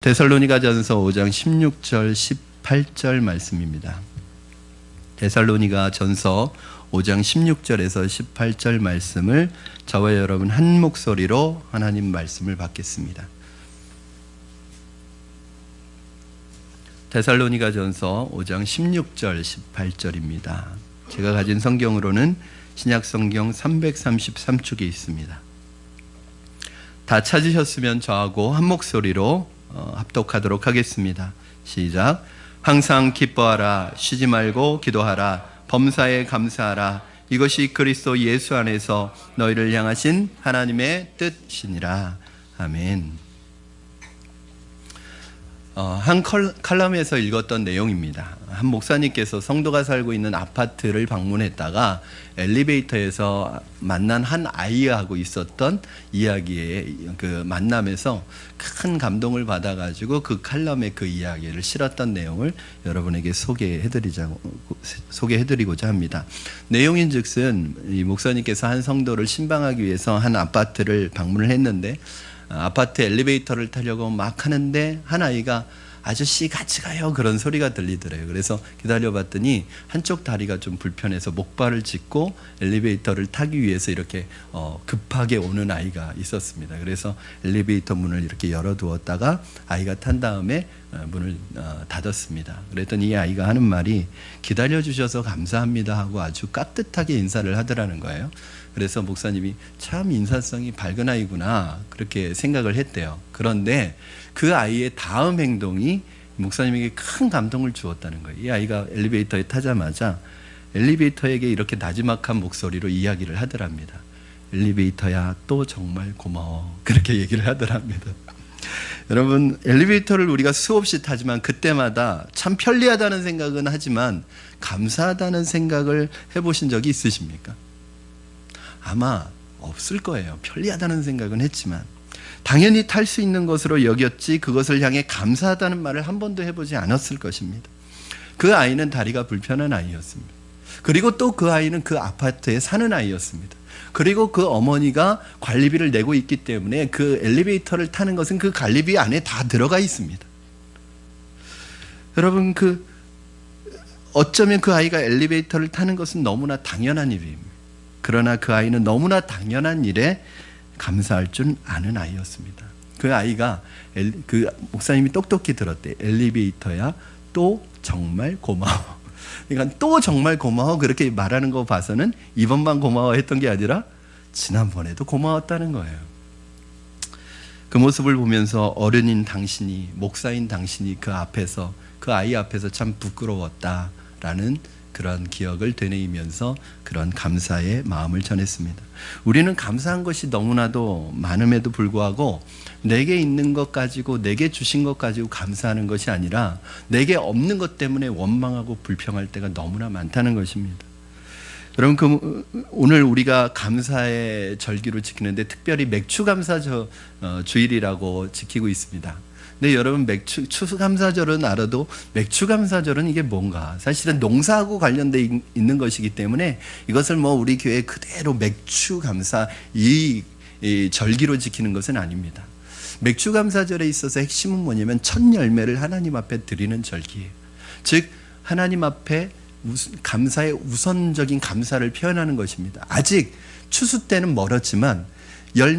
데살로니가전서 5장 16절 18절 말씀입니다. 데살로니가전서 5장 16절에서 18절 말씀을 저와 여러분 한 목소리로 하나님 말씀을 받겠습니다. 데살로니가전서 5장 16절 18절입니다. 제가 가진 성경으로는 신약성경 333쪽에 있습니다. 다 찾으셨으면 저하고 한 목소리로 합독하도록 하겠습니다. 시작. 항상 기뻐하라, 쉬지 말고 기도하라, 범사에 감사하라. 이것이 그리스도 예수 안에서 너희를 향하신 하나님의 뜻이니라. 아멘. 한 칼럼에서 읽었던 내용입니다. 한 목사님께서 성도가 살고 있는 아파트를 방문했다가 엘리베이터에서 만난 한 아이하고 있었던 이야기의 그 만남에서 큰 감동을 받아가지고 그 칼럼에 그 이야기를 실었던 내용을 여러분에게 소개해드리고자 합니다. 내용인즉슨 이 목사님께서 한 성도를 신방하기 위해서 한 아파트를 방문을 했는데 아파트 엘리베이터를 타려고 막 하는데 한 아이가 아저씨 같이 가요 그런 소리가 들리더래요. 그래서 기다려봤더니 한쪽 다리가 좀 불편해서 목발을 짚고 엘리베이터를 타기 위해서 이렇게 급하게 오는 아이가 있었습니다. 그래서 엘리베이터 문을 이렇게 열어두었다가 아이가 탄 다음에 문을 닫았습니다. 그랬더니 이 아이가 하는 말이 기다려주셔서 감사합니다 하고 아주 깍듯하게 인사를 하더라는 거예요. 그래서 목사님이 참 인사성이 밝은 아이구나 그렇게 생각을 했대요. 그런데 그 아이의 다음 행동이 목사님에게 큰 감동을 주었다는 거예요. 이 아이가 엘리베이터에 타자마자 엘리베이터에게 이렇게 나지막한 목소리로 이야기를 하더랍니다. 엘리베이터야 또 정말 고마워 그렇게 얘기를 하더랍니다. 여러분 엘리베이터를 우리가 수없이 타지만 그때마다 참 편리하다는 생각은 하지만 감사하다는 생각을 해보신 적이 있으십니까? 아마 없을 거예요. 편리하다는 생각은 했지만 당연히 탈 수 있는 것으로 여겼지 그것을 향해 감사하다는 말을 한 번도 해보지 않았을 것입니다. 그 아이는 다리가 불편한 아이였습니다. 그리고 또 그 아이는 그 아파트에 사는 아이였습니다. 그리고 그 어머니가 관리비를 내고 있기 때문에 그 엘리베이터를 타는 것은 그 관리비 안에 다 들어가 있습니다. 여러분 어쩌면 그 아이가 엘리베이터를 타는 것은 너무나 당연한 일입니다. 그러나 그 아이는 너무나 당연한 일에 감사할 줄 아는 아이였습니다. 그 아이가 그 목사님이 똑똑히 들었대. 엘리베이터야 또 정말 고마워. 그러니까 또 정말 고마워 그렇게 말하는 거 봐서는 이번만 고마워했던 게 아니라 지난번에도 고마웠다는 거예요. 그 모습을 보면서 어른인 당신이 목사인 당신이 그 앞에서 그 아이 앞에서 참 부끄러웠다라는 그런 기억을 되뇌이면서 그런 감사의 마음을 전했습니다. 우리는 감사한 것이 너무나도 많음에도 불구하고 내게 있는 것 가지고 내게 주신 것 가지고 감사하는 것이 아니라 내게 없는 것 때문에 원망하고 불평할 때가 너무나 많다는 것입니다. 여러분 오늘 우리가 감사의 절기로 지키는데 특별히 맥주감사 주일이라고 지키고 있습니다. 근데 여러분 추수감사절은 알아도 맥주감사절은 이게 뭔가 사실은 농사하고 관련되어 있는 것이기 때문에 이것을 우리 교회 그대로 맥주감사 이 절기로 지키는 것은 아닙니다. 맥주감사절에 있어서 핵심은 뭐냐면 첫 열매를 하나님 앞에 드리는 절기예요. 즉 하나님 앞에 감사의 우선적인 감사를 표현하는 것입니다. 아직 추수 때는 멀었지만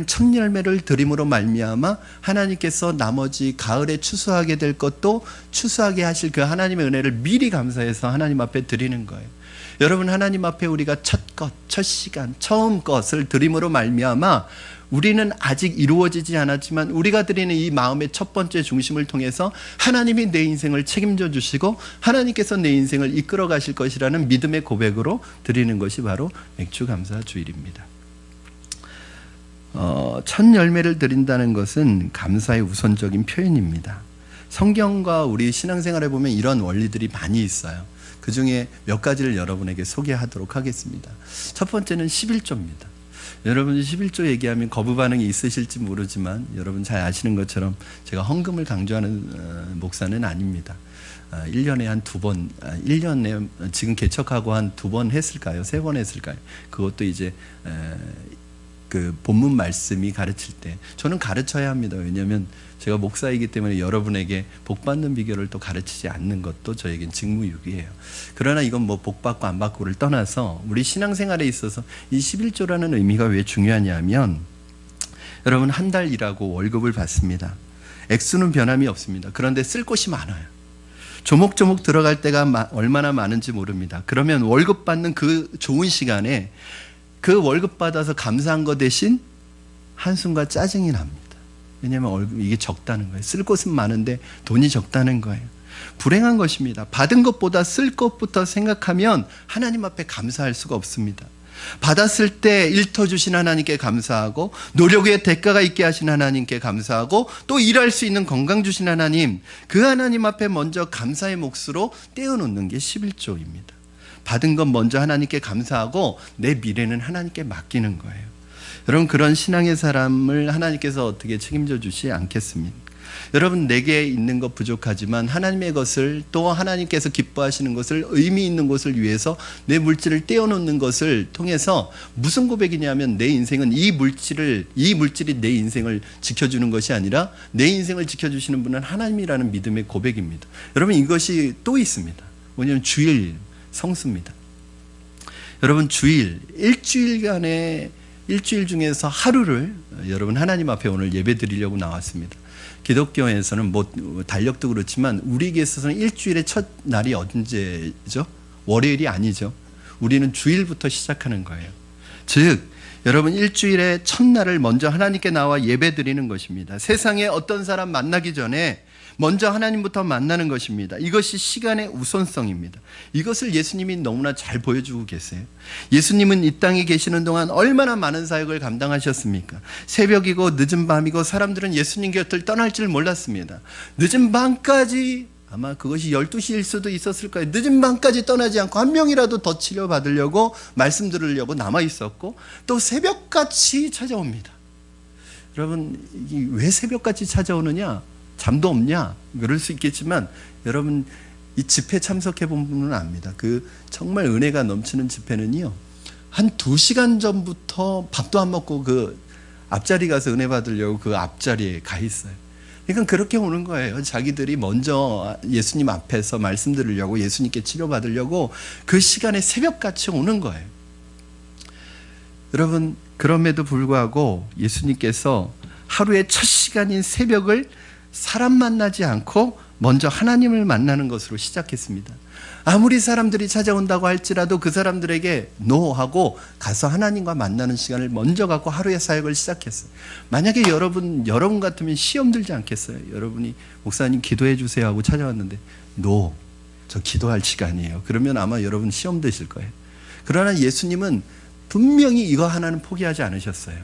첫 열매를 드림으로 말미암아 하나님께서 나머지 가을에 추수하게 될 것도 추수하게 하실 그 하나님의 은혜를 미리 감사해서 하나님 앞에 드리는 거예요. 여러분 하나님 앞에 우리가 첫 시간, 처음 것을 드림으로 말미암아 우리는 아직 이루어지지 않았지만 우리가 드리는 이 마음의 첫 번째 중심을 통해서 하나님이 내 인생을 책임져 주시고 하나님께서 내 인생을 이끌어 가실 것이라는 믿음의 고백으로 드리는 것이 바로 맥주감사 주일입니다. 첫 열매를 드린다는 것은 감사의 우선적인 표현입니다. 성경과 우리 신앙생활에 보면 이런 원리들이 많이 있어요. 그 중에 몇 가지를 여러분에게 소개하도록 하겠습니다. 첫 번째는 11조입니다. 여러분 11조 얘기하면 거부 반응이 있으실지 모르지만 여러분 잘 아시는 것처럼 제가 헌금을 강조하는 목사는 아닙니다. 1년에 한 2번, 1년에 지금 개척하고 한 2번 했을까요? 3번 했을까요? 그것도 이제 그 본문 말씀이 가르칠 때 저는 가르쳐야 합니다. 왜냐하면 제가 목사이기 때문에 여러분에게 복 받는 비결을 또 가르치지 않는 것도 저에겐 직무유기예요. 그러나 이건 뭐 복 받고 안 받고를 떠나서 우리 신앙생활에 있어서 이 11조라는 의미가 왜 중요하냐면, 여러분 한 달 일하고 월급을 받습니다. 액수는 변함이 없습니다. 그런데 쓸 곳이 많아요. 조목조목 들어갈 때가 얼마나 많은지 모릅니다. 그러면 월급 받는 그 좋은 시간에 그 월급 받아서 감사한 것 대신 한숨과 짜증이 납니다. 왜냐하면 월급 이게 적다는 거예요. 쓸 곳은 많은데 돈이 적다는 거예요. 불행한 것입니다. 받은 것보다 쓸 것부터 생각하면 하나님 앞에 감사할 수가 없습니다. 받았을 때 일터주신 하나님께 감사하고, 노력의 대가가 있게 하신 하나님께 감사하고, 또 일할 수 있는 건강 주신 하나님, 그 하나님 앞에 먼저 감사의 몫으로 떼어놓는 게 11조입니다. 받은 건 먼저 하나님께 감사하고 내 미래는 하나님께 맡기는 거예요. 여러분, 그런 신앙의 사람을 하나님께서 어떻게 책임져 주시지 않겠습니까? 여러분, 내게 있는 것 부족하지만 하나님의 것을, 또 하나님께서 기뻐하시는 것을, 의미 있는 것을 위해서 내 물질을 떼어놓는 것을 통해서 무슨 고백이냐면, 내 인생은 이 물질이 내 인생을 지켜주는 것이 아니라 내 인생을 지켜주시는 분은 하나님이라는 믿음의 고백입니다. 여러분, 이것이 또 있습니다. 뭐냐면 주일 성수입니다. 여러분, 일주일 중에서 하루를 여러분 하나님 앞에 오늘 예배 드리려고 나왔습니다. 기독교에서는 뭐 달력도 그렇지만 우리에게 있어서는 일주일의 첫 날이 언제죠? 월요일이 아니죠. 우리는 주일부터 시작하는 거예요. 즉 여러분, 일주일의 첫날을 먼저 하나님께 나와 예배 드리는 것입니다. 세상에 어떤 사람 만나기 전에 먼저 하나님부터 만나는 것입니다. 이것이 시간의 우선성입니다. 이것을 예수님이 너무나 잘 보여주고 계세요. 예수님은 이 땅에 계시는 동안 얼마나 많은 사역을 감당하셨습니까? 새벽이고 늦은 밤이고 사람들은 예수님 곁을 떠날 줄 몰랐습니다. 늦은 밤까지, 아마 그것이 12시일 수도 있었을 거예요. 늦은 밤까지 떠나지 않고 한 명이라도 더 치료받으려고, 말씀 들으려고 남아 있었고, 또 새벽같이 찾아옵니다. 여러분, 왜 새벽같이 찾아오느냐? 잠도 없냐? 그럴 수 있겠지만, 여러분 이 집회 참석해 본 분은 압니다. 그 정말 은혜가 넘치는 집회는요, 한 2시간 전부터 밥도 안 먹고 그 앞자리 가서 은혜 받으려고 그 앞자리에 가 있어요. 그러니까 그렇게 오는 거예요. 자기들이 먼저 예수님 앞에서 말씀 들으려고, 예수님께 치료받으려고 그 시간에 새벽같이 오는 거예요. 여러분, 그럼에도 불구하고 예수님께서 하루의 첫 시간인 새벽을 사람 만나지 않고 먼저 하나님을 만나는 것으로 시작했습니다. 아무리 사람들이 찾아온다고 할지라도 그 사람들에게 노하고 가서 하나님과 만나는 시간을 먼저 갖고 하루의 사역을 시작했어요. 만약에 여러분 같으면 시험 들지 않겠어요? 여러분이 목사님 기도해 주세요 하고 찾아왔는데, 저 기도할 시간이에요. 그러면 아마 여러분 시험 드실 거예요. 그러나 예수님은 분명히 이거 하나는 포기하지 않으셨어요.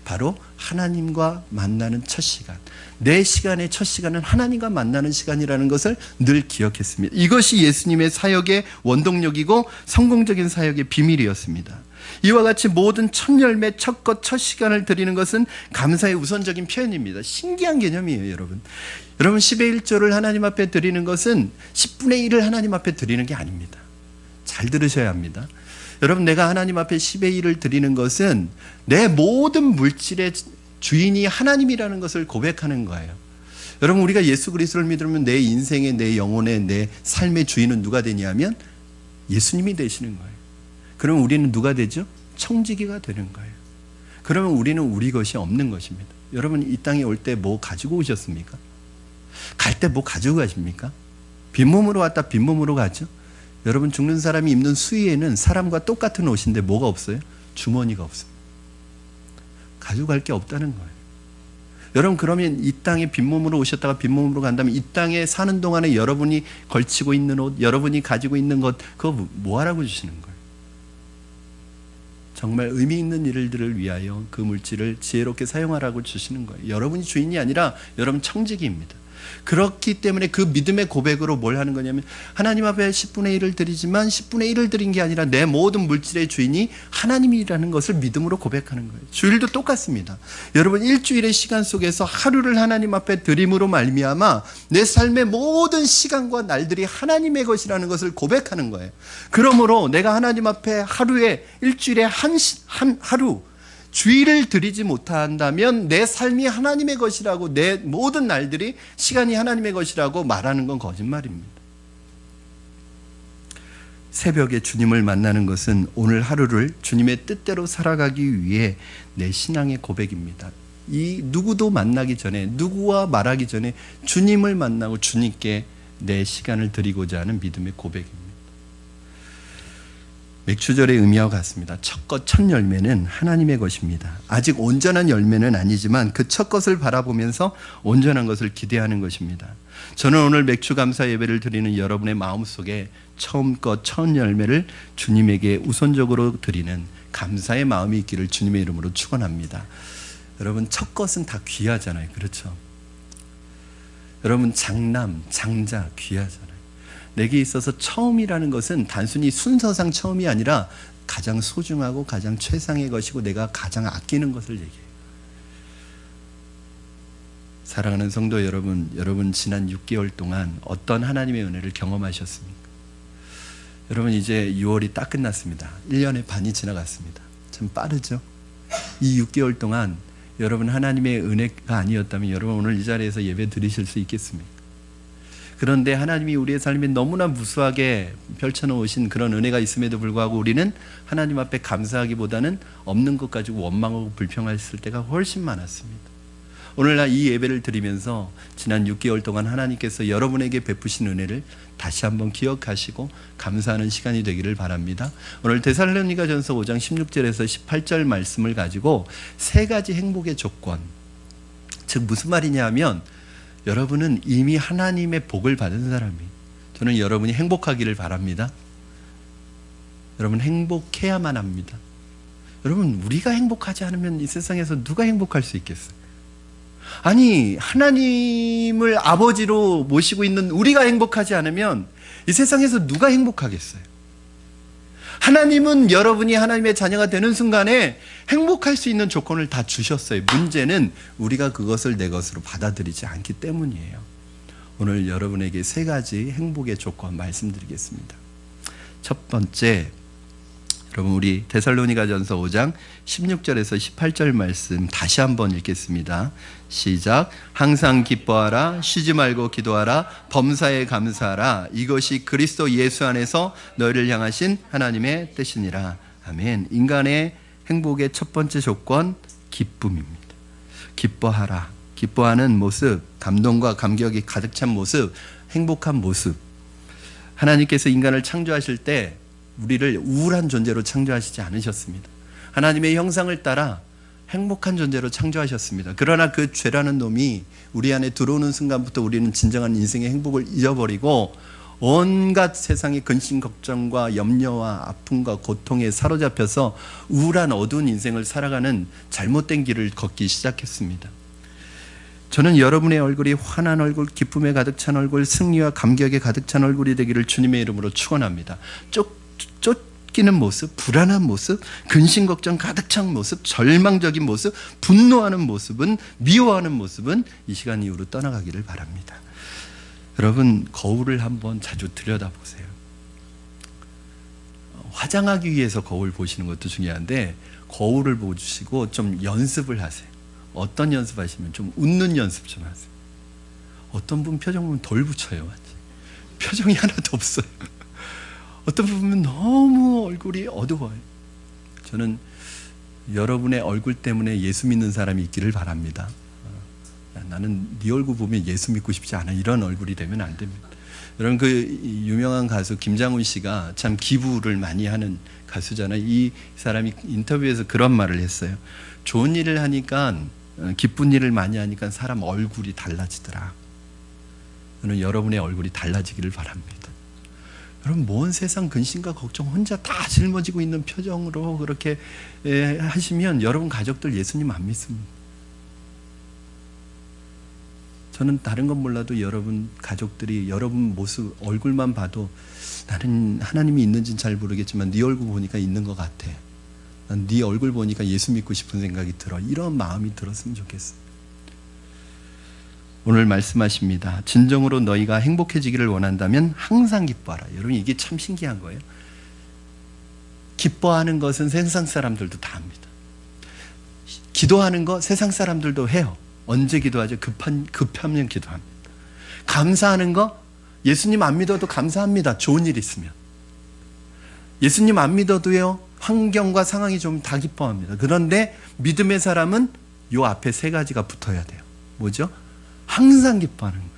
바로 하나님과 만나는 첫 시간, 내 시간의 첫 시간은 하나님과 만나는 시간이라는 것을 늘 기억했습니다. 이것이 예수님의 사역의 원동력이고 성공적인 사역의 비밀이었습니다. 이와 같이 모든 첫 열매, 첫 것, 첫 시간을 드리는 것은 감사의 우선적인 표현입니다. 신기한 개념이에요, 여러분. 여러분, 10의 1조를 하나님 앞에 드리는 것은 10분의 1을 하나님 앞에 드리는 게 아닙니다. 잘 들으셔야 합니다. 여러분, 내가 하나님 앞에 10의 1을 드리는 것은 내 모든 물질의 주인이 하나님이라는 것을 고백하는 거예요. 여러분, 우리가 예수 그리스도를 믿으면 내 인생의, 내 영혼의, 내 삶의 주인은 누가 되냐면 예수님이 되시는 거예요. 그러면 우리는 누가 되죠? 청지기가 되는 거예요. 그러면 우리는 우리 것이 없는 것입니다. 여러분, 이 땅에 올 때 뭐 가지고 오셨습니까? 갈 때 뭐 가지고 가십니까? 빈몸으로 왔다 빈몸으로 가죠. 여러분, 죽는 사람이 입는 수의에는 사람과 똑같은 옷인데 뭐가 없어요? 주머니가 없습니다. 가지고 갈 게 없다는 거예요. 여러분, 그러면 이 땅에 빈몸으로 오셨다가 빈몸으로 간다면 이 땅에 사는 동안에 여러분이 걸치고 있는 옷, 여러분이 가지고 있는 것, 그거 뭐 하라고 주시는 거예요? 정말 의미 있는 일들을 위하여 그 물질을 지혜롭게 사용하라고 주시는 거예요. 여러분이 주인이 아니라 여러분 청지기입니다. 그렇기 때문에 그 믿음의 고백으로 뭘 하는 거냐면, 하나님 앞에 10분의 1을 드리지만 10분의 1을 드린 게 아니라 내 모든 물질의 주인이 하나님이라는 것을 믿음으로 고백하는 거예요. 주일도 똑같습니다. 여러분, 일주일의 시간 속에서 하루를 하나님 앞에 드림으로 말미암아 내 삶의 모든 시간과 날들이 하나님의 것이라는 것을 고백하는 거예요. 그러므로 내가 하나님 앞에 하루에, 일주일에 한 하루 주의를 드리지 못한다면 내 삶이 하나님의 것이라고, 내 모든 날들이 시간이 하나님의 것이라고 말하는 건 거짓말입니다. 새벽에 주님을 만나는 것은 오늘 하루를 주님의 뜻대로 살아가기 위해 내 신앙의 고백입니다. 이 누구도 만나기 전에, 누구와 말하기 전에 주님을 만나고 주님께 내 시간을 드리고자 하는 믿음의 고백입니다. 맥주절의 의미와 같습니다. 첫 것, 첫 열매는 하나님의 것입니다. 아직 온전한 열매는 아니지만 그 첫 것을 바라보면서 온전한 것을 기대하는 것입니다. 저는 오늘 맥주 감사 예배를 드리는 여러분의 마음속에 처음 것, 첫 열매를 주님에게 우선적으로 드리는 감사의 마음이 있기를 주님의 이름으로 축원합니다. 여러분, 첫 것은 다 귀하잖아요. 그렇죠? 여러분, 장남, 장자 귀하잖아요. 내게 있어서 처음이라는 것은 단순히 순서상 처음이 아니라 가장 소중하고 가장 최상의 것이고 내가 가장 아끼는 것을 얘기해요. 사랑하는 성도 여러분, 여러분 지난 6개월 동안 어떤 하나님의 은혜를 경험하셨습니까? 여러분, 이제 6월이 딱 끝났습니다. 1년의 반이 지나갔습니다. 참 빠르죠? 이 6개월 동안 여러분 하나님의 은혜가 아니었다면 여러분 오늘 이 자리에서 예배 드리실 수 있겠습니까? 그런데 하나님이 우리의 삶에 너무나 무수하게 펼쳐놓으신 그런 은혜가 있음에도 불구하고 우리는 하나님 앞에 감사하기보다는 없는 것 가지고 원망하고 불평했을 때가 훨씬 많았습니다. 오늘날 이 예배를 드리면서 지난 6개월 동안 하나님께서 여러분에게 베푸신 은혜를 다시 한번 기억하시고 감사하는 시간이 되기를 바랍니다. 오늘 데살로니가전서 5장 16절에서 18절 말씀을 가지고 세 가지 행복의 조건, 즉 무슨 말이냐 하면 여러분은 이미 하나님의 복을 받은 사람이에요. 저는 여러분이 행복하기를 바랍니다. 여러분 행복해야만 합니다. 여러분, 우리가 행복하지 않으면 이 세상에서 누가 행복할 수 있겠어요? 아니, 하나님을 아버지로 모시고 있는 우리가 행복하지 않으면 이 세상에서 누가 행복하겠어요? 하나님은 여러분이 하나님의 자녀가 되는 순간에 행복할 수 있는 조건을 다 주셨어요. 문제는 우리가 그것을 내 것으로 받아들이지 않기 때문이에요. 오늘 여러분에게 세 가지 행복의 조건 말씀드리겠습니다. 첫 번째, 여러분 우리 데살로니가전서 5장 16절에서 18절 말씀 다시 한번 읽겠습니다. 시작. 항상 기뻐하라, 쉬지 말고 기도하라, 범사에 감사하라. 이것이 그리스도 예수 안에서 너희를 향하신 하나님의 뜻이니라. 아멘. 인간의 행복의 첫 번째 조건, 기쁨입니다. 기뻐하라. 기뻐하는 모습, 감동과 감격이 가득 찬 모습, 행복한 모습. 하나님께서 인간을 창조하실 때 우리를 우울한 존재로 창조하시지 않으셨습니다. 하나님의 형상을 따라 행복한 존재로 창조하셨습니다. 그러나 그 죄라는 놈이 우리 안에 들어오는 순간부터 우리는 진정한 인생의 행복을 잊어버리고 온갖 세상의 근심 걱정과 염려와 아픔과 고통에 사로잡혀서 우울한 어두운 인생을 살아가는 잘못된 길을 걷기 시작했습니다. 저는 여러분의 얼굴이 환한 얼굴, 기쁨에 가득 찬 얼굴, 승리와 감격에 가득 찬 얼굴이 되기를 주님의 이름으로 축원합니다. 쫓기는 모습, 불안한 모습, 근심 걱정 가득 찬 모습, 절망적인 모습, 분노하는 모습은, 미워하는 모습은 이 시간 이후로 떠나가기를 바랍니다. 여러분, 거울을 한번 자주 들여다보세요. 화장하기 위해서 거울 보시는 것도 중요한데 거울을 보시고 좀 연습을 하세요. 어떤 연습하시면 좀 웃는 연습 좀 하세요. 어떤 분 표정 보면 돌 붙여요. 완전. 표정이 하나도 없어요. 어떤 분 보면 너무 얼굴이 어두워요. 저는 여러분의 얼굴 때문에 예수 믿는 사람이 있기를 바랍니다. 나는 네 얼굴 보면 예수 믿고 싶지 않아. 이런 얼굴이 되면 안 됩니다. 여러분, 그 유명한 가수 김장훈 씨가 참 기부를 많이 하는 가수잖아요. 이 사람이 인터뷰에서 그런 말을 했어요. 좋은 일을 하니까, 기쁜 일을 많이 하니까 사람 얼굴이 달라지더라. 저는 여러분의 얼굴이 달라지기를 바랍니다. 여러분, 먼 세상 근심과 걱정 혼자 다 짊어지고 있는 표정으로 그렇게 하시면 여러분 가족들 예수님 안 믿습니다. 저는 다른 건 몰라도 여러분 가족들이 여러분 모습 얼굴만 봐도 나는 하나님이 있는지는 잘 모르겠지만 네 얼굴 보니까 있는 것 같아. 난 네 얼굴 보니까 예수 믿고 싶은 생각이 들어. 이런 마음이 들었으면 좋겠어. 오늘 말씀하십니다. 진정으로 너희가 행복해지기를 원한다면 항상 기뻐하라. 여러분, 이게 참 신기한 거예요. 기뻐하는 것은 세상 사람들도 다 합니다. 기도하는 거 세상 사람들도 해요. 언제 기도하죠? 급하면 기도합니다. 감사하는 거 예수님 안 믿어도 감사합니다. 좋은 일 있으면. 예수님 안 믿어도요, 환경과 상황이 좀 다 기뻐합니다. 그런데 믿음의 사람은 요 앞에 세 가지가 붙어야 돼요. 뭐죠? 항상 기뻐하는 거예요.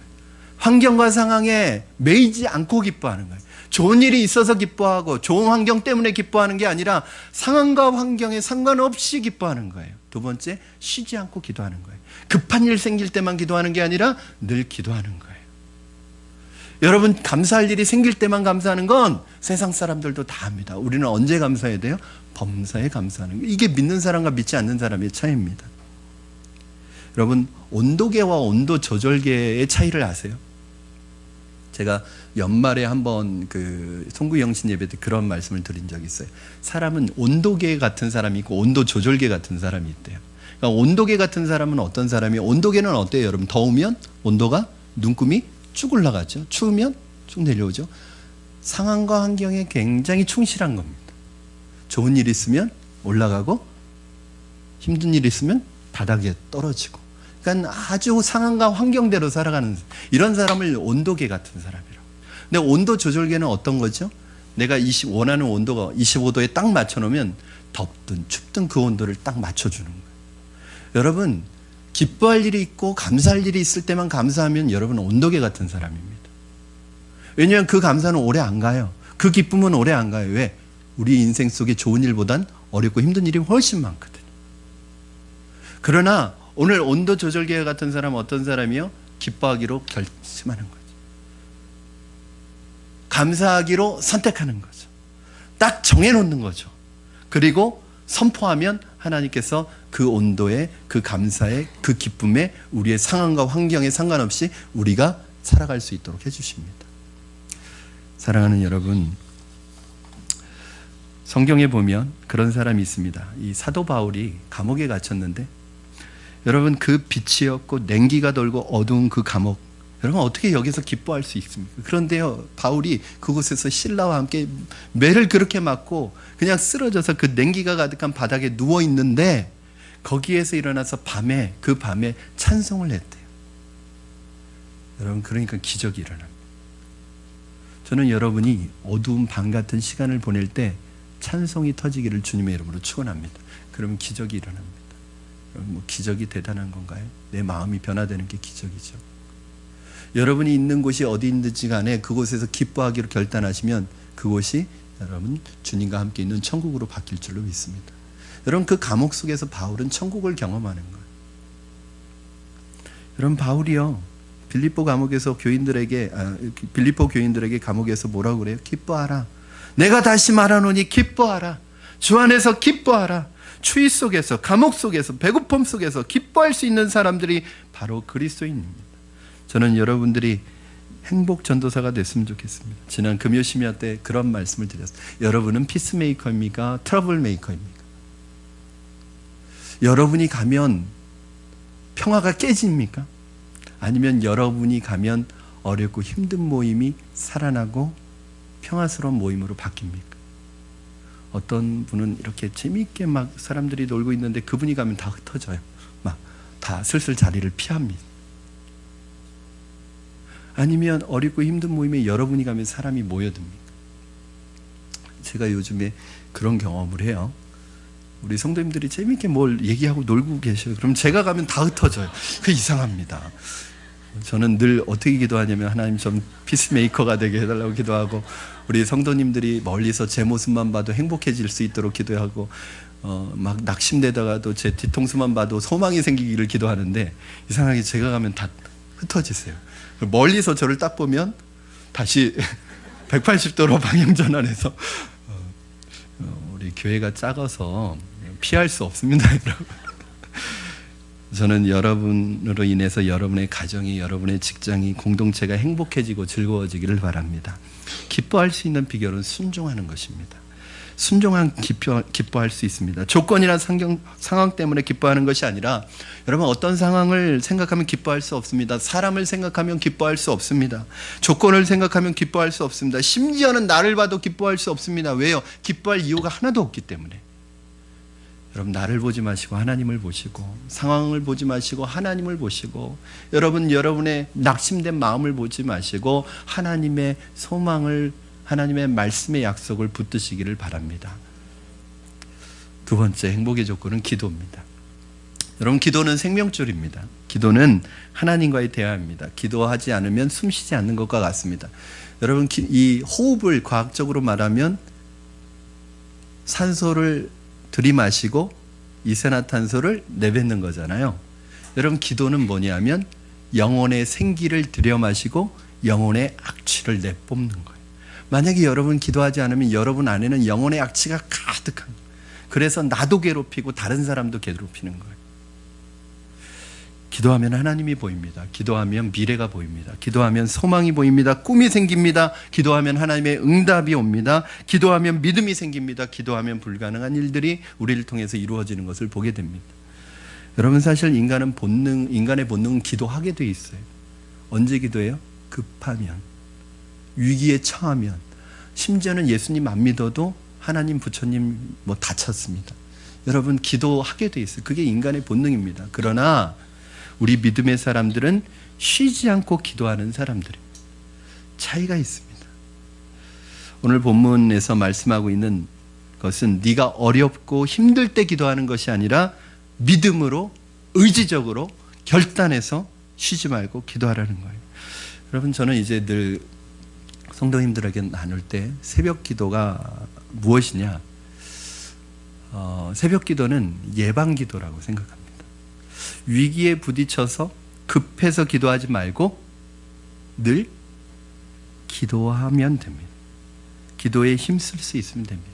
환경과 상황에 매이지 않고 기뻐하는 거예요. 좋은 일이 있어서 기뻐하고 좋은 환경 때문에 기뻐하는 게 아니라 상황과 환경에 상관없이 기뻐하는 거예요. 두 번째, 쉬지 않고 기도하는 거예요. 급한 일 생길 때만 기도하는 게 아니라 늘 기도하는 거예요. 여러분, 감사할 일이 생길 때만 감사하는 건 세상 사람들도 다 합니다. 우리는 언제 감사해야 돼요? 범사에 감사하는 거예요. 이게 믿는 사람과 믿지 않는 사람의 차이입니다. 여러분, 온도계와 온도 조절계의 차이를 아세요? 제가 연말에 한번 그 송구영신 예배 때 그런 말씀을 드린 적이 있어요. 사람은 온도계 같은 사람이 있고 온도 조절계 같은 사람이 있대요. 그러니까 온도계 같은 사람은 어떤 사람이에요? 온도계는 어때요, 여러분? 더우면 온도가 눈금이 쭉 올라가죠. 추우면 쭉 내려오죠. 상황과 환경에 굉장히 충실한 겁니다. 좋은 일 있으면 올라가고 힘든 일 있으면 바닥에 떨어지고. 그러니까 아주 상황과 환경대로 살아가는, 이런 사람을 온도계 같은 사람이라고. 근데 온도 조절계는 어떤 거죠? 내가 원하는 온도가 25도에 딱 맞춰놓으면 덥든 춥든 그 온도를 딱 맞춰주는 거예요. 여러분, 기뻐할 일이 있고 감사할 일이 있을 때만 감사하면 여러분은 온도계 같은 사람입니다. 왜냐하면 그 감사는 오래 안 가요. 그 기쁨은 오래 안 가요. 왜? 우리 인생 속에 좋은 일보단 어렵고 힘든 일이 훨씬 많거든요. 그러나 오늘 온도 조절계 같은 사람은 어떤 사람이요? 기뻐하기로 결심하는 거죠. 감사하기로 선택하는 거죠. 딱 정해놓는 거죠. 그리고 선포하면 하나님께서 그 온도에, 그 감사에, 그 기쁨에 우리의 상황과 환경에 상관없이 우리가 살아갈 수 있도록 해주십니다. 사랑하는 여러분, 성경에 보면 그런 사람이 있습니다. 이 사도 바울이 감옥에 갇혔는데, 여러분, 그 빛이 없고 냉기가 돌고 어두운 그 감옥, 여러분 어떻게 여기서 기뻐할 수 있습니까? 그런데요, 바울이 그곳에서 신라와 함께 매를 그렇게 맞고 그냥 쓰러져서 그 냉기가 가득한 바닥에 누워 있는데, 거기에서 일어나서 그 밤에 찬송을 했대요. 여러분, 그러니까 기적이 일어납니다. 저는 여러분이 어두운 밤 같은 시간을 보낼 때 찬송이 터지기를 주님의 이름으로 축원합니다. 그러면 기적이 일어납니다. 뭐 기적이 대단한 건가요? 내 마음이 변화되는 게 기적이죠. 여러분이 있는 곳이 어디 있는지 간에 그곳에서 기뻐하기로 결단하시면 그곳이 여러분 주님과 함께 있는 천국으로 바뀔 줄로 믿습니다. 여러분, 그 감옥 속에서 바울은 천국을 경험하는 거예요. 여러분, 바울이요, 빌립보 교인들에게 감옥에서 뭐라고 그래요? 기뻐하라. 내가 다시 말하노니 기뻐하라. 주 안에서 기뻐하라. 추위 속에서, 감옥 속에서, 배고픔 속에서 기뻐할 수 있는 사람들이 바로 그리스도인입니다. 저는 여러분들이 행복 전도사가 됐으면 좋겠습니다. 지난 금요 심야 때 그런 말씀을 드렸어요. 여러분은 피스메이커입니까? 트러블 메이커입니까? 여러분이 가면 평화가 깨집니까? 아니면 여러분이 가면 어렵고 힘든 모임이 살아나고 평화스러운 모임으로 바뀝니까? 어떤 분은 이렇게 재미있게 막 사람들이 놀고 있는데 그분이 가면 다 흩어져요. 막 다 슬슬 자리를 피합니다. 아니면 어렵고 힘든 모임에 여러분이 가면 사람이 모여듭니까? 제가 요즘에 그런 경험을 해요. 우리 성도님들이 재미있게 뭘 얘기하고 놀고 계셔요. 그럼 제가 가면 다 흩어져요. 그 이상합니다. 저는 늘 어떻게 기도하냐면, 하나님 좀 피스메이커가 되게 해달라고 기도하고, 우리 성도님들이 멀리서 제 모습만 봐도 행복해질 수 있도록 기도하고, 막 낙심되다가도 제 뒤통수만 봐도 소망이 생기기를 기도하는데, 이상하게 제가 가면 다 흩어지세요. 멀리서 저를 딱 보면 다시 180도로 방향 전환해서, 우리 교회가 작아서 피할 수 없습니다, 여러분. 저는 여러분으로 인해서 여러분의 가정이, 여러분의 직장이, 공동체가 행복해지고 즐거워지기를 바랍니다. 기뻐할 수 있는 비결은 순종하는 것입니다. 순종한 기뻐할 수 있습니다. 조건이나 상황 때문에 기뻐하는 것이 아니라, 여러분 어떤 상황을 생각하면 기뻐할 수 없습니다. 사람을 생각하면 기뻐할 수 없습니다. 조건을 생각하면 기뻐할 수 없습니다. 심지어는 나를 봐도 기뻐할 수 없습니다. 왜요? 기뻐할 이유가 하나도 없기 때문에. 여러분, 나를 보지 마시고 하나님을 보시고, 상황을 보지 마시고 하나님을 보시고, 여러분, 여러분의 낙심된 마음을 보지 마시고 하나님의 소망을, 하나님의 말씀의 약속을 붙드시기를 바랍니다. 두 번째 행복의 조건은 기도입니다. 여러분, 기도는 생명줄입니다. 기도는 하나님과의 대화입니다. 기도하지 않으면 숨쉬지 않는 것과 같습니다. 여러분, 이 호흡을 과학적으로 말하면 산소를 들이마시고 이산화탄소를 내뱉는 거잖아요. 여러분, 기도는 뭐냐면 영혼의 생기를 들여마시고 영혼의 악취를 내뿜는 거예요. 만약에 여러분 기도하지 않으면 여러분 안에는 영혼의 악취가 가득한 거예요. 그래서 나도 괴롭히고 다른 사람도 괴롭히는 거예요. 기도하면 하나님이 보입니다. 기도하면 미래가 보입니다. 기도하면 소망이 보입니다. 꿈이 생깁니다. 기도하면 하나님의 응답이 옵니다. 기도하면 믿음이 생깁니다. 기도하면 불가능한 일들이 우리를 통해서 이루어지는 것을 보게 됩니다. 여러분, 사실 인간의 본능은 기도하게 돼 있어요. 언제 기도해요? 급하면, 위기에 처하면, 심지어는 예수님 안 믿어도 하나님, 부처님 뭐 다쳤습니다. 여러분, 기도하게 돼 있어요. 그게 인간의 본능입니다. 그러나 우리 믿음의 사람들은 쉬지 않고 기도하는 사람들입니다. 차이가 있습니다. 오늘 본문에서 말씀하고 있는 것은 네가 어렵고 힘들 때 기도하는 것이 아니라 믿음으로, 의지적으로 결단해서 쉬지 말고 기도하라는 거예요. 여러분, 저는 이제 늘 성도님들에게 나눌 때 새벽 기도가 무엇이냐, 새벽 기도는 예방 기도라고 생각합니다. 위기에 부딪혀서 급해서 기도하지 말고 늘 기도하면 됩니다. 기도에 힘쓸 수 있으면 됩니다.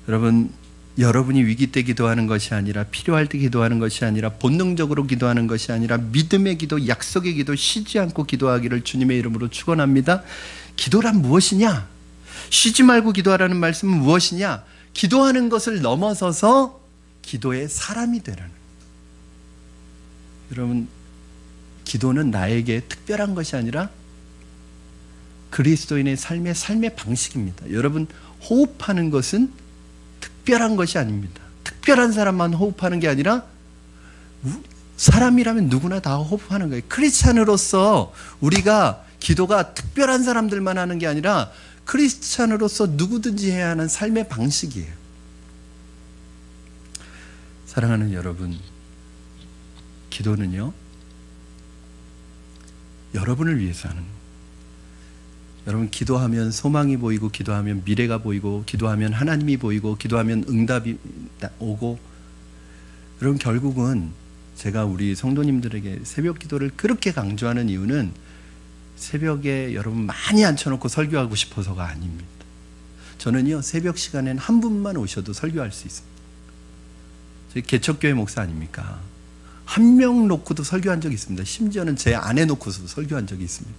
여러분, 여러분이 위기 때 기도하는 것이 아니라, 필요할 때 기도하는 것이 아니라, 본능적으로 기도하는 것이 아니라 믿음의 기도, 약속의 기도, 쉬지 않고 기도하기를 주님의 이름으로 축원합니다. 기도란 무엇이냐? 쉬지 말고 기도하라는 말씀은 무엇이냐? 기도하는 것을 넘어서서 기도의 사람이 되라는 거예요. 여러분, 기도는 나에게 특별한 것이 아니라 그리스도인의 삶의 방식입니다. 여러분, 호흡하는 것은 특별한 것이 아닙니다. 특별한 사람만 호흡하는 게 아니라 사람이라면 누구나 다 호흡하는 거예요. 크리스찬으로서 우리가 기도가 특별한 사람들만 하는 게 아니라 크리스찬으로서 누구든지 해야 하는 삶의 방식이에요. 사랑하는 여러분, 기도는요, 여러분을 위해서 하는 거예요. 여러분, 기도하면 소망이 보이고, 기도하면 미래가 보이고, 기도하면 하나님이 보이고, 기도하면 응답이 오고, 여러분, 결국은 제가 우리 성도님들에게 새벽 기도를 그렇게 강조하는 이유는 새벽에 여러분 많이 앉혀놓고 설교하고 싶어서가 아닙니다. 저는요, 새벽 시간엔 한 분만 오셔도 설교할 수 있습니다. 저희 개척교회 목사 아닙니까? 한 명 놓고도 설교한 적이 있습니다. 심지어는 제 아내 놓고서도 설교한 적이 있습니다.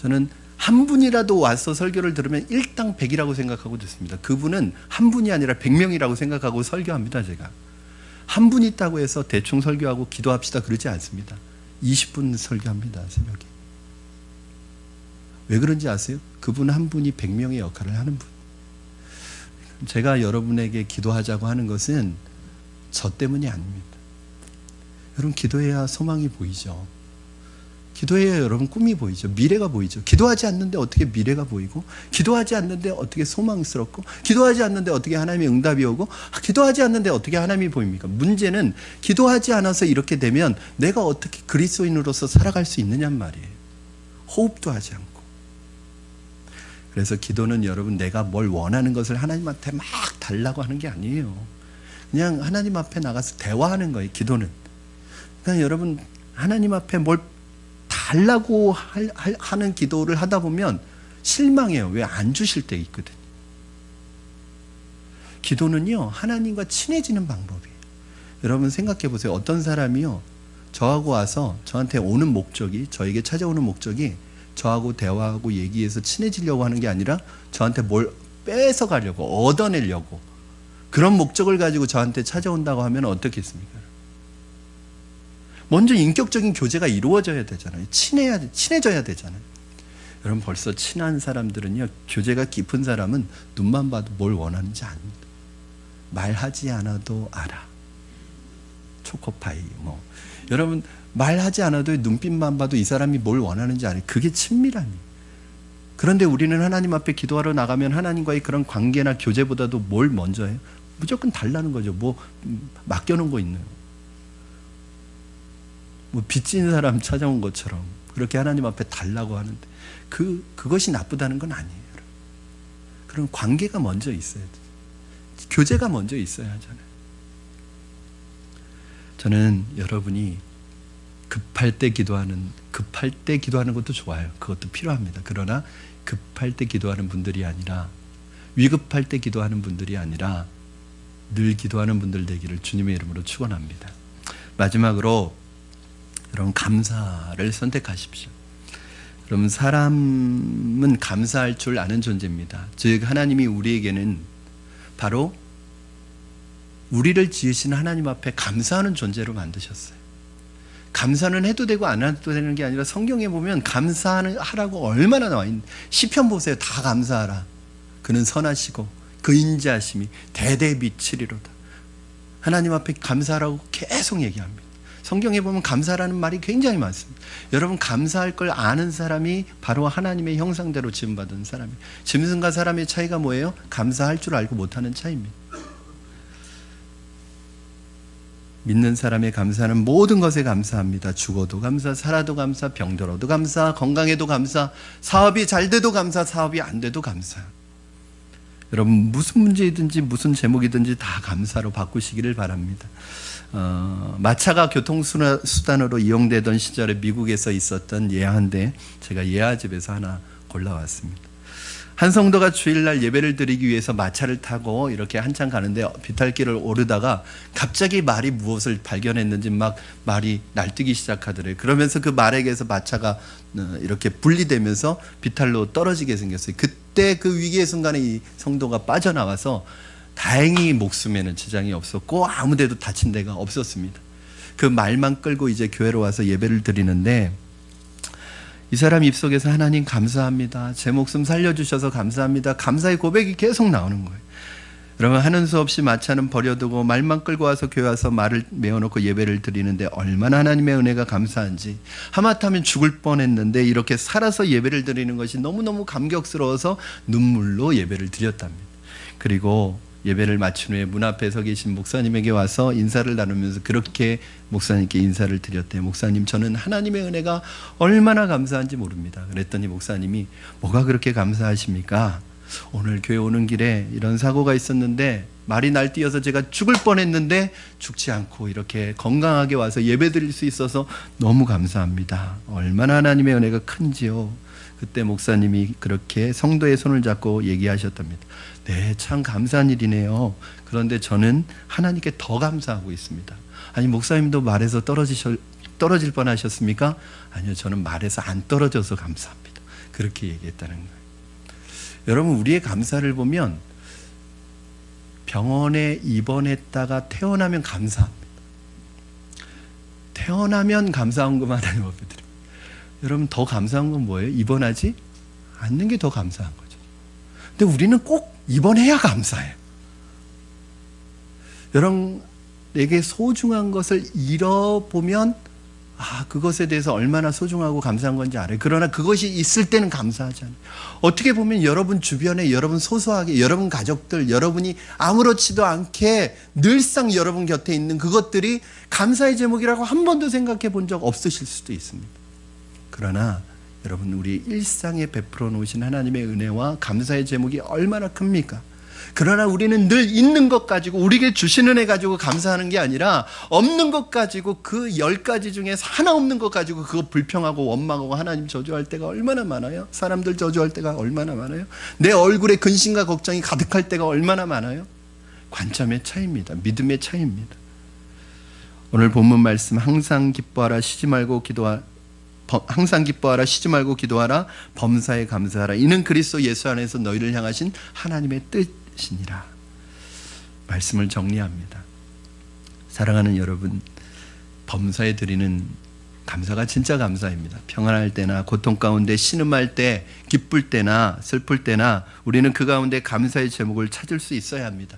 저는 한 분이라도 와서 설교를 들으면 일당 100이라고 생각하고 듣습니다. 그분은 한 분이 아니라 100명이라고 생각하고 설교합니다. 제가 한 분 있다고 해서 대충 설교하고 기도합시다 그러지 않습니다. 20분 설교합니다. 새벽에. 왜 그런지 아세요? 그분 한 분이 100명의 역할을 하는 분. 제가 여러분에게 기도하자고 하는 것은 저 때문이 아닙니다. 여러분, 기도해야 소망이 보이죠. 기도해야 여러분 꿈이 보이죠. 미래가 보이죠. 기도하지 않는데 어떻게 미래가 보이고, 기도하지 않는데 어떻게 소망스럽고, 기도하지 않는데 어떻게 하나님의 응답이 오고, 기도하지 않는데 어떻게 하나님이 보입니까? 문제는 기도하지 않아서 이렇게 되면 내가 어떻게 그리스도인으로서 살아갈 수 있느냔 말이에요. 호흡도 하지 않고. 그래서 기도는 여러분, 내가 뭘 원하는 것을 하나님한테 막 달라고 하는 게 아니에요. 그냥 하나님 앞에 나가서 대화하는 거예요. 기도는. 그러니까 여러분, 하나님 앞에 뭘 달라고 하는 기도를 하다 보면 실망해요. 왜 안 주실 때 있거든요. 기도는요, 하나님과 친해지는 방법이에요. 여러분 생각해 보세요. 어떤 사람이요, 저하고 와서 저한테 오는 목적이, 저에게 찾아오는 목적이 저하고 대화하고 얘기해서 친해지려고 하는 게 아니라 저한테 뭘 뺏어가려고, 얻어내려고, 그런 목적을 가지고 저한테 찾아온다고 하면 어떻겠습니까? 먼저 인격적인 교제가 이루어져야 되잖아요. 친해져야 되잖아요. 여러분, 벌써 친한 사람들은요, 교제가 깊은 사람은 눈만 봐도 뭘 원하는지 압니다. 말하지 않아도 알아. 초코파이 뭐. 여러분 말하지 않아도 눈빛만 봐도 이 사람이 뭘 원하는지 알아요. 그게 친밀함이에요. 그런데 우리는 하나님 앞에 기도하러 나가면 하나님과의 그런 관계나 교제보다도 뭘 먼저 해요? 무조건 달라는 거죠. 뭐 맡겨놓은 거 있나요? 뭐 빚진 사람 찾아온 것처럼 그렇게 하나님 앞에 달라고 하는데 그것이 나쁘다는 건 아니에요. 그럼 관계가 먼저 있어야 돼요. 교제가 먼저 있어야 하잖아요. 저는 여러분이 급할 때 기도하는 것도 좋아요. 그것도 필요합니다. 그러나 급할 때 기도하는 분들이 아니라, 위급할 때 기도하는 분들이 아니라 늘 기도하는 분들 되기를 주님의 이름으로 축원합니다. 마지막으로 여러분, 감사를 선택하십시오. 여러분, 사람은 감사할 줄 아는 존재입니다. 즉 하나님이 우리에게는 바로 우리를 지으신 하나님 앞에 감사하는 존재로 만드셨어요. 감사는 해도 되고 안 해도 되는 게 아니라, 성경에 보면 감사하라고 얼마나 나와 있는데, 시편 보세요. 다 감사하라. 그는 선하시고 그 인자하심이 대대 비치리로다. 하나님 앞에 감사하라고 계속 얘기합니다. 성경에 보면 감사라는 말이 굉장히 많습니다. 여러분, 감사할 걸 아는 사람이 바로 하나님의 형상대로 지음받은 사람이에요. 짐승과 사람의 차이가 뭐예요? 감사할 줄 알고 못하는 차이입니다. 믿는 사람의 감사는 모든 것에 감사합니다. 죽어도 감사, 살아도 감사, 병들어도 감사, 건강해도 감사, 사업이 잘 돼도 감사, 사업이 안 돼도 감사. 여러분, 무슨 문제이든지 무슨 제목이든지 다 감사로 바꾸시기를 바랍니다. 마차가 교통수단으로 이용되던 시절에 미국에서 있었던 예화인데, 제가 예화집에서 하나 골라왔습니다. 한 성도가 주일날 예배를 드리기 위해서 마차를 타고 이렇게 한참 가는데, 비탈길을 오르다가 갑자기 말이 무엇을 발견했는지 막 말이 날뛰기 시작하더래요. 그러면서 그 말에게서 마차가 이렇게 분리되면서 비탈로 떨어지게 생겼어요. 그때 그 위기의 순간에 이 성도가 빠져나와서 다행히 목숨에는 지장이 없었고 아무데도 다친 데가 없었습니다. 그 말만 끌고 이제 교회로 와서 예배를 드리는데, 이 사람 입속에서 하나님 감사합니다, 제 목숨 살려주셔서 감사합니다, 감사의 고백이 계속 나오는 거예요. 여러분, 하는 수 없이 마차는 버려두고 말만 끌고 와서 교회 와서 말을 메워놓고 예배를 드리는데 얼마나 하나님의 은혜가 감사한지, 하마터면 죽을 뻔했는데 이렇게 살아서 예배를 드리는 것이 너무너무 감격스러워서 눈물로 예배를 드렸답니다. 그리고 예배를 마친 후에 문 앞에 서 계신 목사님에게 와서 인사를 나누면서 그렇게 목사님께 인사를 드렸대요. 목사님, 저는 하나님의 은혜가 얼마나 감사한지 모릅니다. 그랬더니 목사님이, 뭐가 그렇게 감사하십니까? 오늘 교회 오는 길에 이런 사고가 있었는데 말이 날뛰어서 제가 죽을 뻔했는데 죽지 않고 이렇게 건강하게 와서 예배 드릴 수 있어서 너무 감사합니다. 얼마나 하나님의 은혜가 큰지요. 그때 목사님이 그렇게 성도의 손을 잡고 얘기하셨답니다. 네, 참 감사한 일이네요. 그런데 저는 하나님께 더 감사하고 있습니다. 아니, 목사님도 말에서 떨어질 뻔하셨습니까? 아니요, 저는 말에서 안 떨어져서 감사합니다. 그렇게 얘기했다는 거예요. 여러분, 우리의 감사를 보면 병원에 입원했다가 태어나면 감사합니다. 태어나면 감사한 것만 하나님 앞에 드립니다. 여러분, 더 감사한 건 뭐예요? 입원하지 않는 게 더 감사한 거죠. 근데 우리는 꼭 입원해야 감사해요. 여러분, 내게 소중한 것을 잃어보면 그것에 대해서 얼마나 소중하고 감사한 건지 알아요. 그러나 그것이 있을 때는 감사하지 않아요. 어떻게 보면 여러분 주변에, 여러분 소소하게, 여러분 가족들, 여러분이 아무렇지도 않게 늘상 여러분 곁에 있는 그것들이 감사의 제목이라고 한 번도 생각해 본 적 없으실 수도 있습니다. 그러나 여러분, 우리 일상에 베풀어 놓으신 하나님의 은혜와 감사의 제목이 얼마나 큽니까? 그러나 우리는 늘 있는 것 가지고, 우리에게 주신 은혜 가지고 감사하는 게 아니라, 없는 것 가지고, 그 10가지 중에 하나 없는 것 가지고 그거 불평하고 원망하고 하나님 저주할 때가 얼마나 많아요? 사람들 저주할 때가 얼마나 많아요? 내 얼굴에 근심과 걱정이 가득할 때가 얼마나 많아요? 관점의 차이입니다. 믿음의 차이입니다. 오늘 본문 말씀, 항상 기뻐하라, 쉬지 말고 기도하라, 쉬지 말고 기도하라, 범사에 감사하라. 이는 그리스도 예수 안에서 너희를 향하신 하나님의 뜻이니라. 말씀을 정리합니다. 사랑하는 여러분, 범사에 드리는 감사가 진짜 감사입니다. 평안할 때나 고통 가운데, 신음할 때, 기쁠 때나 슬플 때나 우리는 그 가운데 감사의 제목을 찾을 수 있어야 합니다.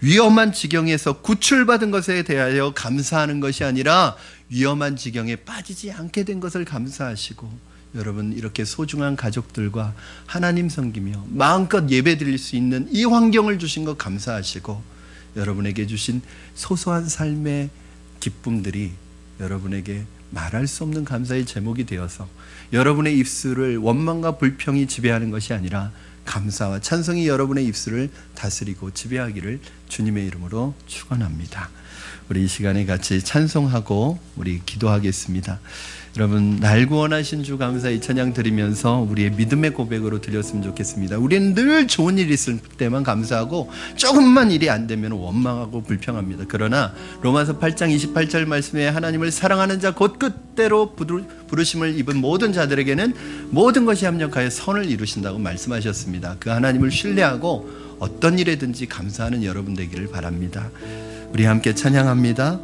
위험한 지경에서 구출받은 것에 대하여 감사하는 것이 아니라 위험한 지경에 빠지지 않게 된 것을 감사하시고, 여러분 이렇게 소중한 가족들과 하나님 섬기며 마음껏 예배 드릴 수 있는 이 환경을 주신 것 감사하시고, 여러분에게 주신 소소한 삶의 기쁨들이 여러분에게 말할 수 없는 감사의 제목이 되어서 여러분의 입술을 원망과 불평이 지배하는 것이 아니라 감사와 찬송이 여러분의 입술을 다스리고 지배하기를 주님의 이름으로 축원합니다. 우리 이 시간에 같이 찬송하고 우리 기도하겠습니다. 여러분, 날 구원하신 주 감사의 찬양 드리면서 우리의 믿음의 고백으로 드렸으면 좋겠습니다. 우리는 늘 좋은 일이 있을 때만 감사하고 조금만 일이 안 되면 원망하고 불평합니다. 그러나 로마서 8장 28절 말씀에 하나님을 사랑하는 자 곧 끝대로 부르심을 입은 모든 자들에게는 모든 것이 합력하여 선을 이루신다고 말씀하셨습니다. 그 하나님을 신뢰하고 어떤 일에든지 감사하는 여러분 되기를 바랍니다. 우리 함께 찬양합니다.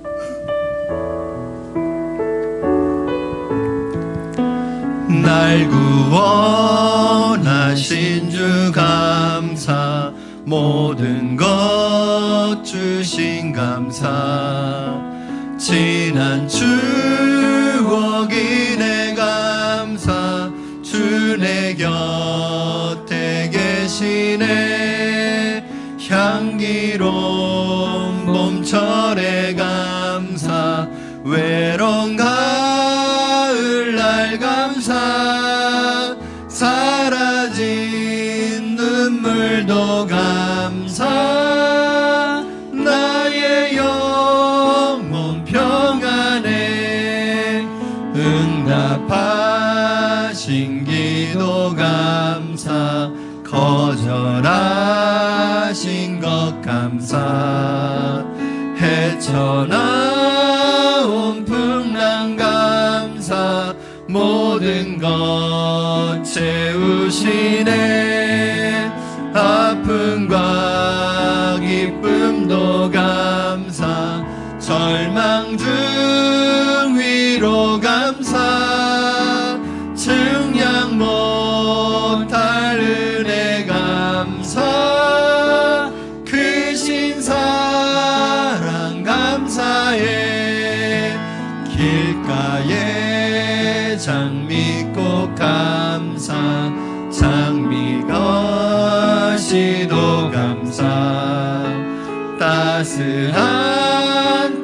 날 구원하신 주 감사, 모든 것 주신 감사, 지난 추억이 내 감사, 주 내 곁에 계시네. 향기로운 봄철의 감사, 외로운 가을날 감사, 사라진 눈물도 감사, 나의 영혼 평안에 응답하신 기도 감사, 거절하신 것 감사, 헤쳐나온 풍랑 감사, 모든 것 채우시네. 아픔과 기쁨도 감사, 절망 중 위로 감사, 증량 못할 은혜 감사, 크신 사랑 감사해. 길가에 장미꽃 감사, 장미것이도 감사, 따스한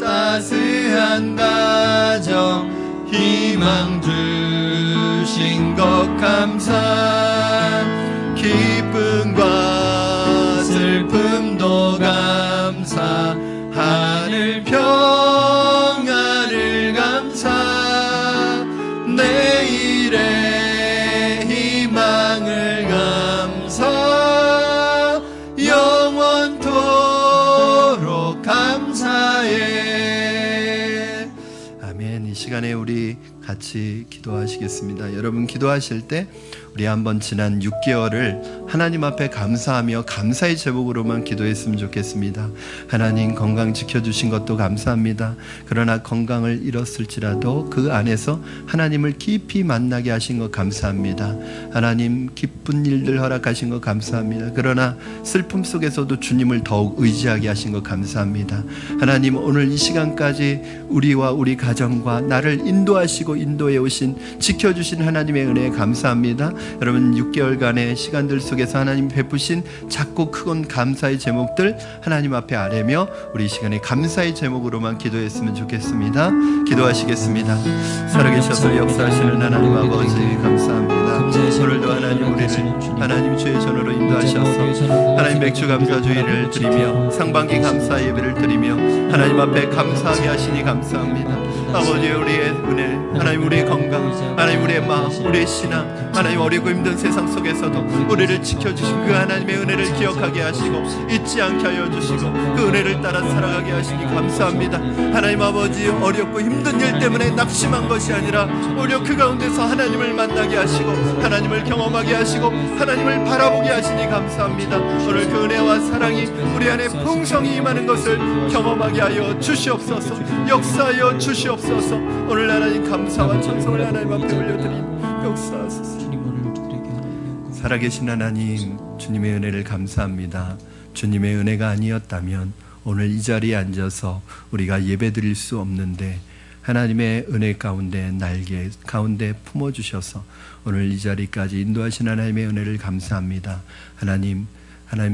가정 희망 주신 것 감사, 기쁨과 슬픔도 감사, 하늘 평안을 감사, 내일의 희망을 감사, 영원토록 감사해. 아멘. 이 시간에 우리 같이 기도하시겠습니다. 여러분 기도하실 때 우리 한번 지난 6개월을 하나님 앞에 감사하며 감사의 제목으로만 기도했으면 좋겠습니다. 하나님 건강 지켜주신 것도 감사합니다. 그러나 건강을 잃었을지라도 그 안에서 하나님을 깊이 만나게 하신 것 감사합니다. 하나님 기쁜 일들 허락하신 것 감사합니다. 그러나 슬픔 속에서도 주님을 더욱 의지하게 하신 것 감사합니다. 하나님 오늘 이 시간까지 우리와 우리 가정과 나를 인도하시고 인도해 오신 지켜주신 하나님의 은혜에 감사합니다. 여러분 6개월간의 시간들 속에서 하나님 베푸신 작고 크건 감사의 제목들 하나님 앞에 아뢰며 우리 이 시간에 감사의 제목으로만 기도했으면 좋겠습니다. 기도하시겠습니다. 살아계셔서 역사하시는 하나님 아버지 감사합니다. 오늘도 하나님 우리를 하나님 주의 전으로 인도하셔서 하나님 맥주 감사주의를 드리며 상반기 감사 예배를 드리며 하나님 앞에 감사하게 하시니 감사합니다. 아버지 우리의 은혜, 하나님 우리의 건강, 하나님 우리의 마음, 우리의 신앙, 하나님 어리고 힘든 세상 속에서도 우리를 지켜주신 그 하나님의 은혜를 기억하게 하시고 잊지 않게 하여 주시고 그 은혜를 따라 살아가게 하시니 감사합니다. 하나님 아버지 어렵고 힘든 일 때문에 낙심한 것이 아니라 오히려 그 가운데서 하나님을 만나게 하시고 하나님을 경험하게 하시고 하나님을 바라보게 하시니 감사합니다. 오늘 그 은혜와 사랑이 우리 안에 풍성히 임하는 것을 경험하게 하여 주시옵소서. 역사하여 주시옵소서. 오늘 하나님 감사와 찬송을 하나님 앞에 올려드리니 역사하소서. 살아계신 하나님 주님의 은혜를 감사합니다. 주님의 은혜가 아니었다면 오늘 이 자리에 앉아서 우리가 예배드릴 수 없는데 하나님의 은혜 가운데 날개 가운데 품어주셔서 오늘 이 자리까지 인도하신 하나님의 은혜를 감사합니다. 하나님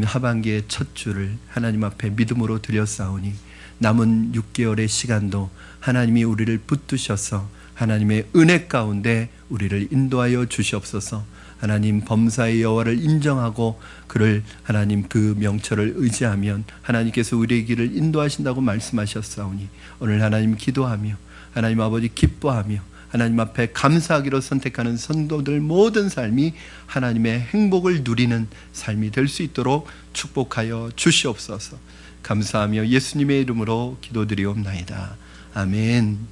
하반기의 첫 주를 하나님 앞에 믿음으로 드렸사오니 남은 6개월의 시간도 하나님이 우리를 붙드셔서 하나님의 은혜 가운데 우리를 인도하여 주시옵소서. 하나님 범사의 여호와를 인정하고 그를 하나님 그 명철을 의지하면 하나님께서 우리의 길을 인도하신다고 말씀하셨사오니 오늘 하나님 기도하며 하나님 아버지 기뻐하며 하나님 앞에 감사하기로 선택하는 성도들 모든 삶이 하나님의 행복을 누리는 삶이 될 수 있도록 축복하여 주시옵소서. 감사하며 예수님의 이름으로 기도드리옵나이다. 아멘.